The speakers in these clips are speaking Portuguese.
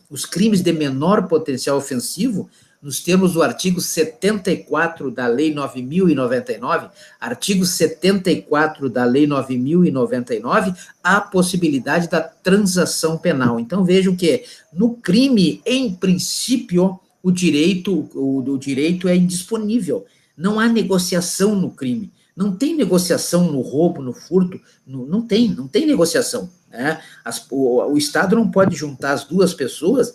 os crimes de menor potencial ofensivo, nos termos do artigo 74 da Lei 9.099, artigo 74 da Lei 9.099, a possibilidade da transação penal. Então, vejam que no crime, em princípio, o direito é indisponível. Não há negociação no crime. Não tem negociação no roubo, no furto, não tem negociação. Né? O Estado não pode juntar as duas pessoas,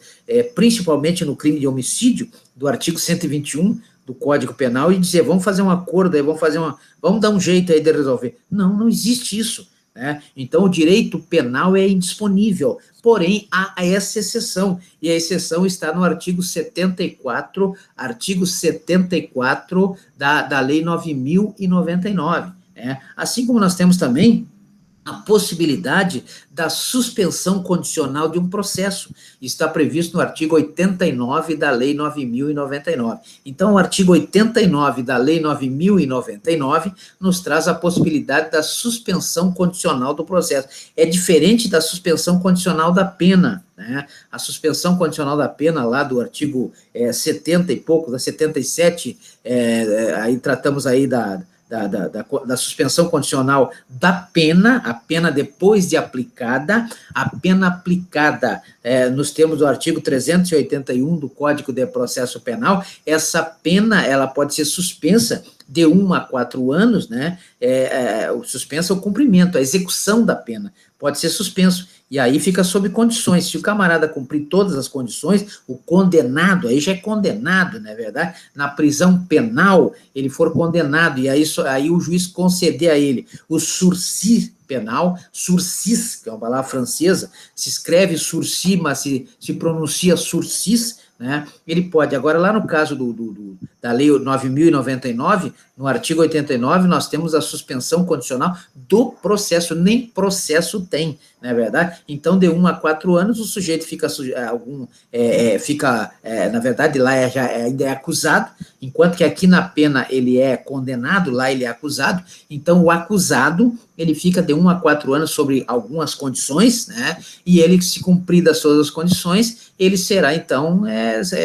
principalmente no crime de homicídio, do artigo 121 do Código Penal, e dizer, vamos fazer um acordo, vamos dar um jeito aí de resolver. Não existe isso. Né? Então, o direito penal é indisponível, porém, há essa exceção, e a exceção está no artigo 74 da Lei 9.099. Né? Assim como nós temos também a possibilidade da suspensão condicional de um processo. Está previsto no artigo 89 da Lei 9.099. Então, o artigo 89 da Lei 9.099 nos traz a possibilidade da suspensão condicional do processo. É diferente da suspensão condicional da pena. Né? A suspensão condicional da pena, lá do artigo 70 e pouco, da 77, aí tratamos aí da suspensão condicional da pena, a pena depois de aplicada, a pena aplicada nos termos do artigo 381 do Código de Processo Penal, essa pena ela pode ser suspensa de 1 a 4 anos, né? Suspensa o cumprimento, a execução da pena pode ser suspenso, e aí fica sob condições. Se o camarada cumprir todas as condições, o condenado, aí já é condenado, não é verdade? Na prisão penal, ele for condenado, e aí o juiz conceder a ele o sursis penal, sursis, que é uma palavra francesa, se escreve sursis, mas se pronuncia sursis, né? Ele pode. Agora, lá no caso da Lei 9.099, no artigo 89, nós temos a suspensão condicional do processo, nem processo tem, não é verdade? Então, de 1 a 4 anos, o sujeito fica, na verdade, lá ainda é acusado, enquanto que aqui na pena ele é condenado, lá ele é acusado. Então, o acusado, ele fica de 1 a 4 anos sobre algumas condições, né? E ele, se cumpridas todas as condições, ele será, então,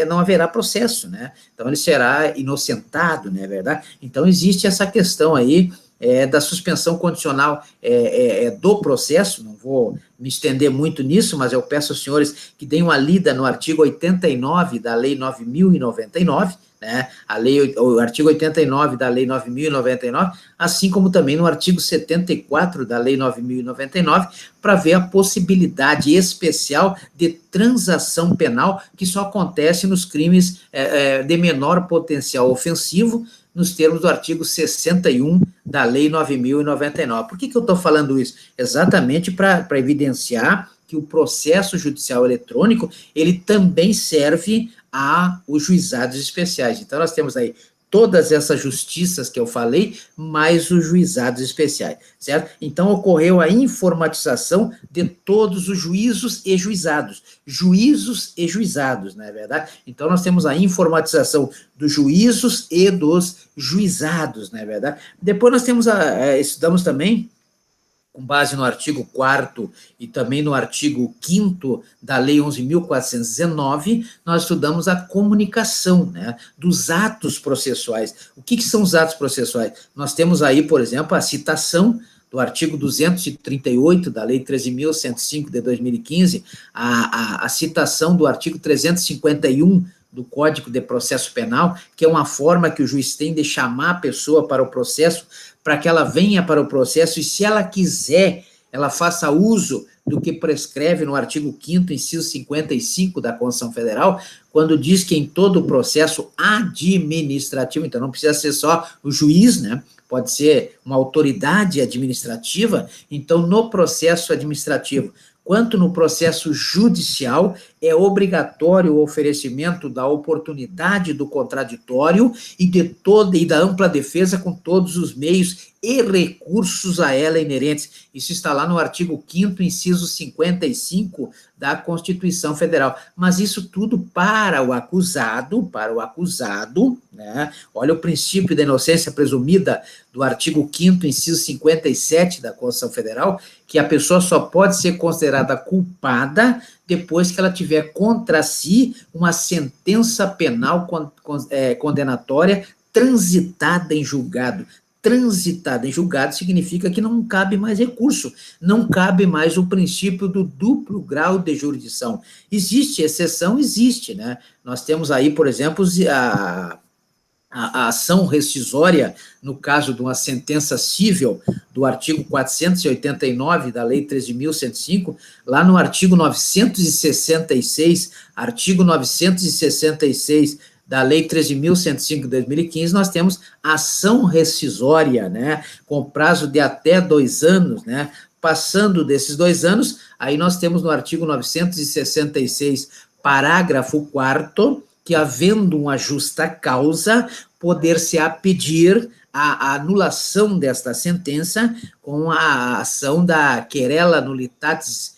não haverá processo, né? Então, ele será inocentado, não é verdade? Então, existe essa questão aí da suspensão condicional do processo. Não vou me estender muito nisso, mas eu peço aos senhores que deem uma lida no artigo 89 da Lei 9.099, né? O artigo 89 da Lei 9.099, assim como também no artigo 74 da Lei 9.099, para ver a possibilidade especial de transação penal, que só acontece nos crimes de menor potencial ofensivo, nos termos do artigo 61 da Lei 9.099. Por que eu estou falando isso? Exatamente para evidenciar que o processo judicial eletrônico, ele também serve aos juizados especiais. Então, nós temos aí todas essas justiças que eu falei, mais os juizados especiais, certo? Então, ocorreu a informatização de todos os juízos e juizados, não é verdade? Então, nós temos a informatização dos juízos e dos juizados, não é verdade? Depois nós temos, estudamos também, com base no artigo 4º e também no artigo 5º da Lei 11.419, nós estudamos a comunicação, né, dos atos processuais. O que são os atos processuais? Nós temos aí, por exemplo, a citação do artigo 238 da Lei 13.105 de 2015, a citação do artigo 351 do Código de Processo Penal, que é uma forma que o juiz tem de chamar a pessoa para o processo, para que ela venha para o processo, e se ela quiser, ela faça uso do que prescreve no artigo 5º, inciso 55 da Constituição Federal, quando diz que em todo o processo administrativo, então não precisa ser só o juiz, né? Pode ser uma autoridade administrativa. Então, no processo administrativo, quanto no processo judicial, é obrigatório o oferecimento da oportunidade do contraditório e da ampla defesa com todos os meios e recursos a ela inerentes. Isso está lá no artigo 5º, inciso 55 da Constituição Federal. Mas isso tudo para o acusado, né? Olha o princípio da inocência presumida do artigo 5º, inciso 57 da Constituição Federal, que a pessoa só pode ser considerada culpada depois que ela tiver contra si uma sentença penal condenatória transitada em julgado. Transitada em julgado significa que não cabe mais recurso, não cabe mais o princípio do duplo grau de jurisdição. Existe exceção? Existe, né? Nós temos aí, por exemplo, a ação rescisória, no caso de uma sentença cível, do artigo 489 da Lei 13.105, lá no artigo 966, da Lei 13.105 de 2015, nós temos ação rescisória, né, com prazo de até 2 anos, né, passando desses 2 anos, aí nós temos no artigo 966, parágrafo 4º, que havendo uma justa causa, poder-se-á pedir a anulação desta sentença com a ação da querela nullitatis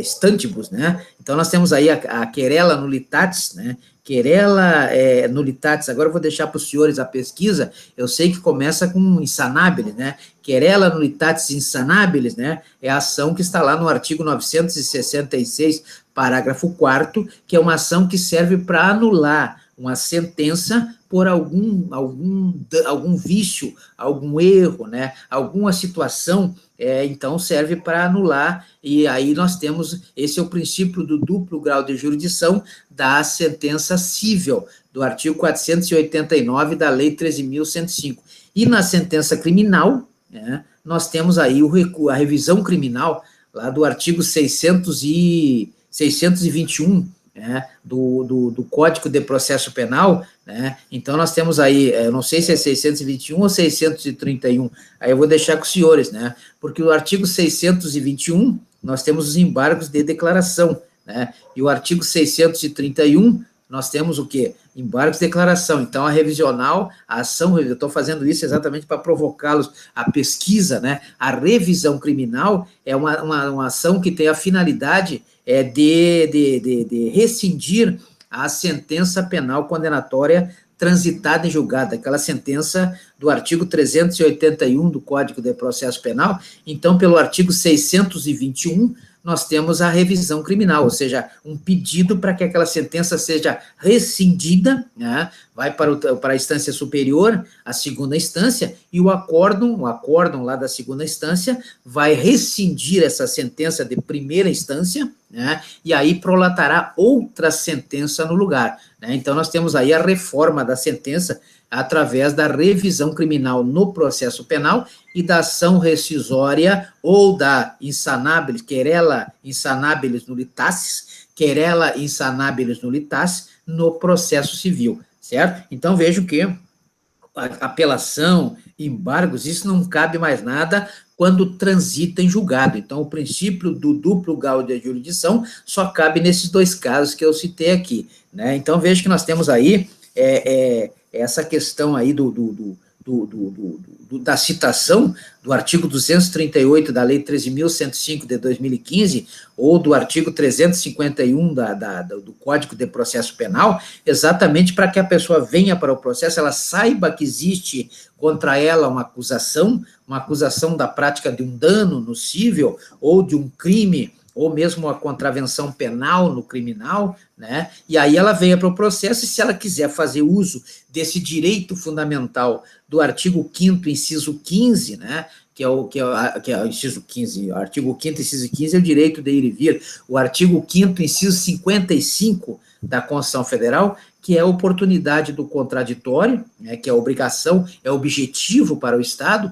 stantibus, né? Então, nós temos aí a querela nullitatis, né? Querela nullitatis, agora eu vou deixar para os senhores a pesquisa, eu sei que começa com insanabilis, né? Querela nullitatis insanabilis, né? É a ação que está lá no artigo 966, parágrafo 4º, que é uma ação que serve para anular uma sentença por algum vício, algum erro, né? Alguma situação, então serve para anular, e aí nós temos, esse é o princípio do duplo grau de jurisdição da sentença cível, do artigo 489 da Lei 13.105. E na sentença criminal, né, nós temos aí a revisão criminal, lá do artigo 621, né, do Código de Processo Penal, né? Então nós temos aí, eu não sei se é 621 ou 631, aí eu vou deixar com os senhores, né? Porque o artigo 621, nós temos os embargos de declaração, né? E o artigo 631, nós temos o quê? Embargos de declaração. Então, a revisional, a ação, eu estou fazendo isso exatamente para provocá-los à pesquisa, né? A revisão criminal é uma ação que tem a finalidade de rescindir a sentença penal condenatória transitada em julgado, aquela sentença do artigo 381 do Código de Processo Penal. Então, pelo artigo 621, nós temos a revisão criminal, ou seja, um pedido para que aquela sentença seja rescindida, né, vai para a instância superior, a segunda instância, e o acórdão lá da segunda instância vai rescindir essa sentença de primeira instância, né, e aí prolatará outra sentença no lugar, né? Então, nós temos aí a reforma da sentença através da revisão criminal no processo penal e da ação rescisória ou da insanabilis, querela insanabilis nullitatis, querela insanabilis nullitatis no processo civil, certo? Então, vejo que apelação, embargos, isso não cabe mais nada quando transita em julgado. Então, o princípio do duplo grau de jurisdição só cabe nesses 2 casos que eu citei aqui, né? Então, vejo que nós temos aí essa questão aí da citação do artigo 238 da Lei 13.105 de 2015, ou do artigo 351 do Código de Processo Penal, exatamente para que a pessoa venha para o processo, ela saiba que existe contra ela uma acusação da prática de um dano nocível, ou de um crime, ou mesmo a contravenção penal no criminal, né? E aí ela venha para o processo, e se ela quiser fazer uso desse direito fundamental do artigo 5º, inciso 15, né? Que é o inciso 15, o artigo 5º, inciso 15 é o direito de ir e vir, o artigo 5º, inciso 55 da Constituição Federal, que é a oportunidade do contraditório, né, que é a obrigação, é objetivo para o Estado,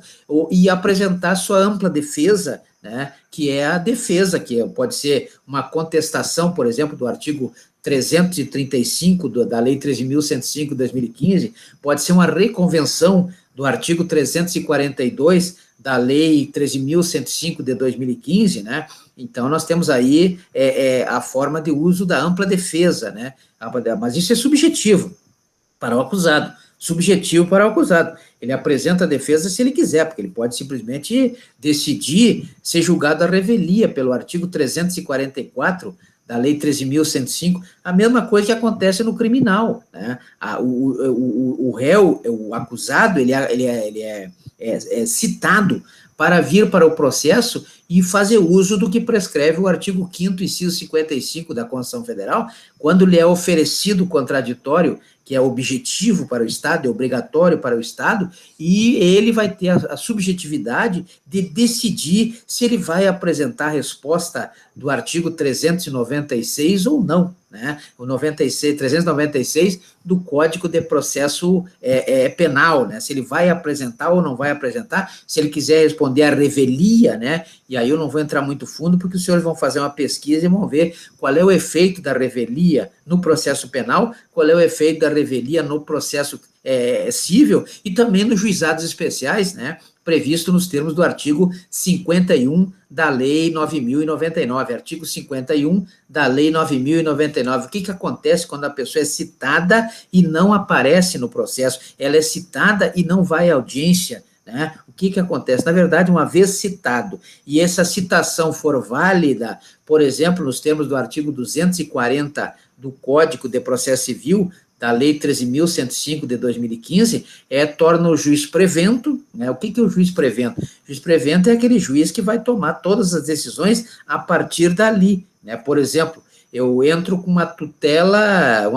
e apresentar sua ampla defesa, né, que é a defesa, que pode ser uma contestação, por exemplo, do artigo 335 da Lei 13.105 de 2015, pode ser uma reconvenção do artigo 342 da Lei 13.105 de 2015, né? Então, nós temos aí a forma de uso da ampla defesa, né? Mas isso é subjetivo para o acusado. Subjetivo para o acusado. Ele apresenta a defesa se ele quiser, porque ele pode simplesmente decidir ser julgado à revelia pelo artigo 344 da Lei 13.105, a mesma coisa que acontece no criminal, né? O réu, o acusado, ele é citado para vir para o processo e fazer uso do que prescreve o artigo 5º, inciso 55 da Constituição Federal, quando lhe é oferecido contraditório, que é objetivo para o Estado, é obrigatório para o Estado, e ele vai ter a subjetividade de decidir se ele vai apresentar a resposta do artigo 396 ou não, né? O 396 do Código de Processo Penal, né? Se ele vai apresentar ou não vai apresentar, se ele quiser responder à revelia, né? E aí eu não vou entrar muito fundo, porque os senhores vão fazer uma pesquisa e vão ver qual é o efeito da revelia no processo penal, qual é o efeito da revelia no processo civil e também nos juizados especiais, né? Previsto nos termos do artigo 51 da Lei 9.099, artigo 51 da Lei 9.099. O que acontece quando a pessoa é citada e não aparece no processo? Ela é citada e não vai à audiência, né? O que acontece? Na verdade, uma vez citado, e essa citação for válida, por exemplo, nos termos do artigo 240 do Código de Processo Civil, da Lei 13.105 de 2015, torna o juiz prevento, né? O que é o juiz prevento? O juiz prevento é aquele juiz que vai tomar todas as decisões a partir dali, né? Por exemplo, eu entro com uma tutela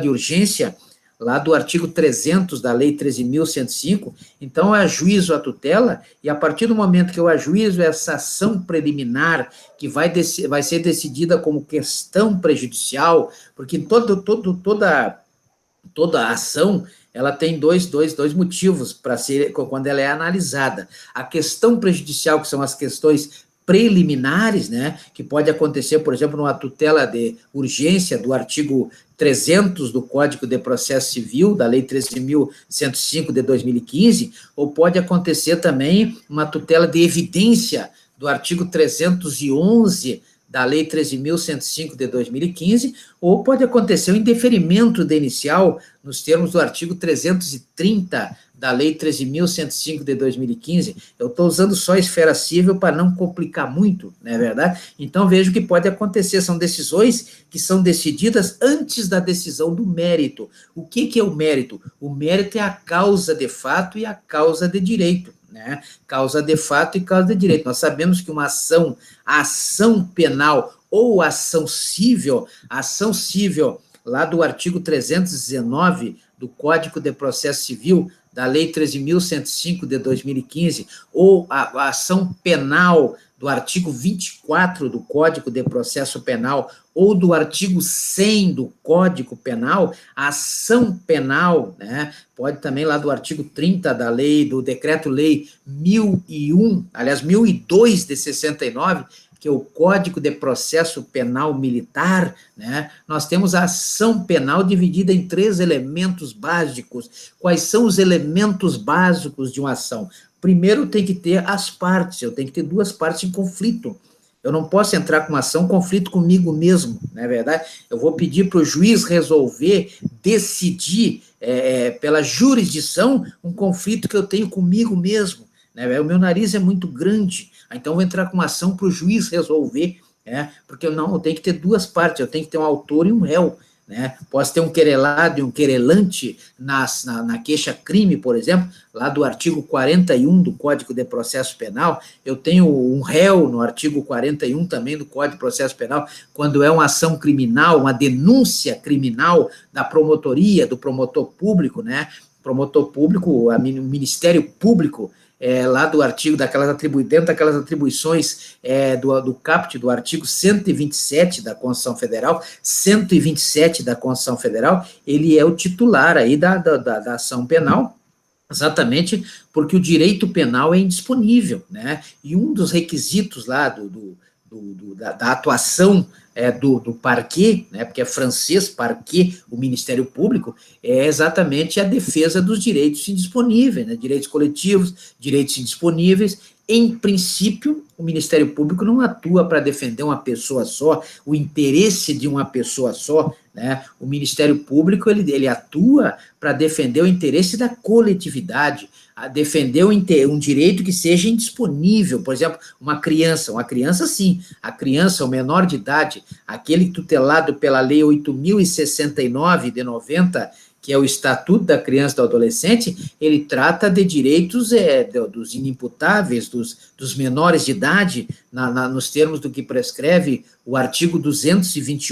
de urgência, lá do artigo 300 da Lei 13.105, então eu ajuizo a tutela, e a partir do momento que eu ajuizo essa ação preliminar, que vai ser decidida como questão prejudicial, porque toda ação, ela tem dois motivos para ser, quando ela é analisada. A questão prejudicial, que são as questões preliminares, né, que pode acontecer, por exemplo, numa tutela de urgência do artigo 300 do Código de Processo Civil, da Lei 13.105 de 2015, ou pode acontecer também uma tutela de evidência do artigo 311 da Lei 13.105 de 2015, ou pode acontecer o indeferimento de inicial nos termos do artigo 330 da Lei 13.105 de 2015. Eu estou usando só a esfera civil para não complicar muito, não é verdade? Então, vejo que pode acontecer, são decisões que são decididas antes da decisão do mérito. O que é o mérito? O mérito é a causa de fato e a causa de direito, né? Causa de fato e causa de direito. Nós sabemos que uma ação penal ou ação civil, lá do artigo 319 do Código de Processo Civil, da Lei 13.105 de 2015, ou a ação penal do artigo 24 do Código de Processo Penal, ou do artigo 100 do Código Penal, a ação penal, né, pode também lá do artigo 30 da lei, do Decreto-Lei 1002 de 69, que é o Código de Processo Penal Militar, né? Nós temos a ação penal dividida em 3 elementos básicos. Quais são os elementos básicos de uma ação? Primeiro, tem que ter as partes, eu tenho que ter 2 partes em conflito. Eu não posso entrar com uma ação em conflito comigo mesmo, não é verdade? Eu vou pedir para o juiz resolver, decidir, pela jurisdição, um conflito que eu tenho comigo mesmo, né? O meu nariz é muito grande, então eu vou entrar com uma ação para o juiz resolver, porque eu tenho que ter 2 partes, eu tenho que ter um autor e um réu, né? Posso ter um querelado e um querelante na queixa-crime, por exemplo, lá do artigo 41 do Código de Processo Penal, eu tenho um réu no artigo 41 também do Código de Processo Penal, quando é uma ação criminal, uma denúncia criminal da promotoria, do promotor público, né? Promotor público, o Ministério Público, lá do artigo, dentro daquelas atribuições do caput, do artigo 127 da Constituição Federal, 127 da Constituição Federal, ele é o titular aí da ação penal, exatamente porque o direito penal é indisponível, né? E um dos requisitos lá da atuação do parquet, né, porque é francês, parquet, o Ministério Público, é exatamente a defesa dos direitos indisponíveis, né, direitos coletivos, direitos indisponíveis. Em princípio, o Ministério Público não atua para defender uma pessoa só, o interesse de uma pessoa só, né? O Ministério Público, ele atua para defender o interesse da coletividade, a defender um direito que seja indisponível. Por exemplo, uma criança sim, a criança, o menor de idade, aquele tutelado pela Lei 8.069 de 90, que é o Estatuto da Criança e do Adolescente, ele trata de direitos dos inimputáveis, dos menores de idade, nos termos do que prescreve o artigo 221